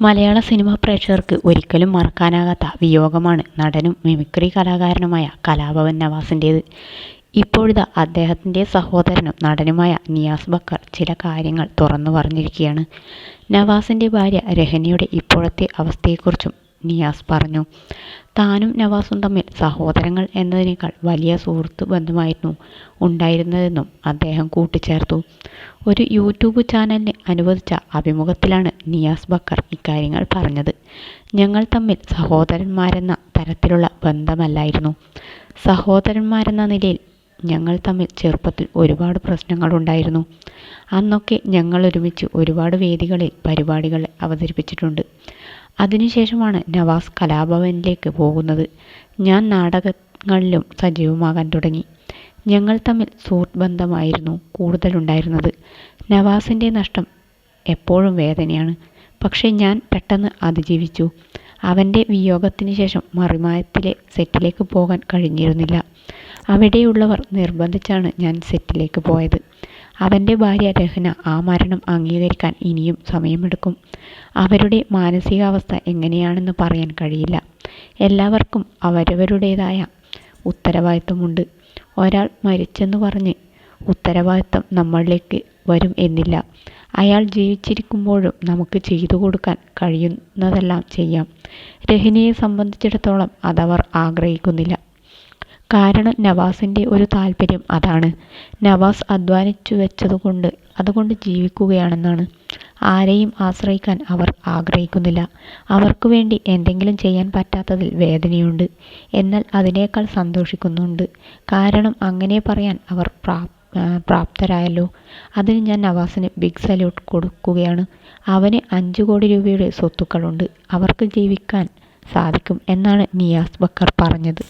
മലയാള cinema പ്രേക്ഷകർക്ക് ഒരിക്കലും മറക്കാനാകാത്ത വിയോഗമാണ് നടനും മിമിക്രി കലാകാരനുമായ കലാഭവൻ നവാസിൻ്റേത്. ഇപ്പോഴിതാ അദ്ദേഹത്തിൻ്റെ സഹോദരനും നടനുമായ നിയാസ് ബക്കർ ചില കാര്യങ്ങൾ തുറന്നു പറഞ്ഞിരിക്കുകയാണ്. നവാസിൻ്റെ ഭാര്യ രഹനയുടെ ഇപ്പോഴത്തെ അവസ്ഥയെക്കുറിച്ചും നിയാസ് പറഞ്ഞു. താനും നവാസും തമ്മിൽ സഹോദരങ്ങൾ എന്നതിനേക്കാൾ വലിയ സുഹൃത്ത് ബന്ധമായിരുന്നു ഉണ്ടായിരുന്നതെന്നും അദ്ദേഹം കൂട്ടിച്ചേർത്തു. ഒരു യൂട്യൂബ് ചാനലിന് അനുവദിച്ച അഭിമുഖത്തിലാണ് നിയാസ് ബക്കർ ഇക്കാര്യങ്ങൾ പറഞ്ഞത്. ഞങ്ങൾ തമ്മിൽ സഹോദരന്മാരെന്ന തരത്തിലുള്ള ബന്ധമല്ലായിരുന്നു. സഹോദരന്മാരെന്ന നിലയിൽ ഞങ്ങൾ തമ്മിൽ ചെറുപ്പത്തിൽ ഒരുപാട് പ്രശ്നങ്ങളുണ്ടായിരുന്നു. അന്നൊക്കെ ഞങ്ങൾ ഒരുമിച്ച് ഒരുപാട് വേദികളിൽ പരിപാടികൾ അവതരിപ്പിച്ചിട്ടുണ്ട്. അതിനുശേഷമാണ് നവാസ് കലാഭവനിലേക്ക് പോകുന്നത്. ഞാൻ നാടകങ്ങളിലും സജീവമാകാൻ തുടങ്ങി. ഞങ്ങൾ തമ്മിൽ സുഹൃത്ത് ബന്ധമായിരുന്നു കൂടുതലുണ്ടായിരുന്നത്. നവാസിൻ്റെ നഷ്ടം എപ്പോഴും വേദനയാണ്. പക്ഷേ ഞാൻ പെട്ടെന്ന് അതിജീവിച്ചു. അവൻ്റെ വിയോഗത്തിന് ശേഷം മറിമായത്തിലെ സെറ്റിലേക്ക് പോകാൻ കഴിഞ്ഞിരുന്നില്ല. അവിടെയുള്ളവർ നിർബന്ധിച്ചാണ് ഞാൻ സെറ്റിലേക്ക് പോയത്. അവൻ്റെ ഭാര്യ രഹന ആ മരണം അംഗീകരിക്കാൻ ഇനിയും സമയമെടുക്കും. അവരുടെ മാനസികാവസ്ഥ എങ്ങനെയാണെന്ന് പറയാൻ കഴിയില്ല. എല്ലാവർക്കും അവരവരുടേതായ ഉത്തരവാദിത്തമുണ്ട്. ഒരാൾ മരിച്ചെന്ന് പറഞ്ഞ് ഉത്തരവാദിത്തം നമ്മളിലേക്ക് വരും എന്നില്ല. അയാൾ ജീവിച്ചിരിക്കുമ്പോഴും നമുക്ക് ചെയ്തു കൊടുക്കാൻ കഴിയുന്നതെല്ലാം ചെയ്യാം. രഹനയെ സംബന്ധിച്ചിടത്തോളം അതവർ ആഗ്രഹിക്കുന്നില്ല. കാരണം നവാസിൻ്റെ ഒരു താല്പര്യം അതാണ്. നവാസ് അധ്വാനിച്ചു വെച്ചതുകൊണ്ട് അതുകൊണ്ട് ജീവിക്കുകയാണെന്നാണ്. ആരെയും ആശ്രയിക്കാൻ അവർ ആഗ്രഹിക്കുന്നില്ല. അവർക്ക് വേണ്ടി എന്തെങ്കിലും ചെയ്യാൻ പറ്റാത്തതിൽ വേദനയുണ്ട്. എന്നാൽ അതിനേക്കാൾ സന്തോഷിക്കുന്നുണ്ട്. കാരണം അങ്ങനെ പറയാൻ അവർ പ്രാപ്തരായല്ലോ. അതിന് ഞാൻ നവാസിന് ബിഗ് സല്യൂട്ട് കൊടുക്കുകയാണ്. അവന് 5 കോടി രൂപയുടെ സ്വത്തുക്കളുണ്ട്. അവർക്ക് ജീവിക്കാൻ സാധിക്കും എന്നാണ് നിയാസ് ബക്കർ പറഞ്ഞത്.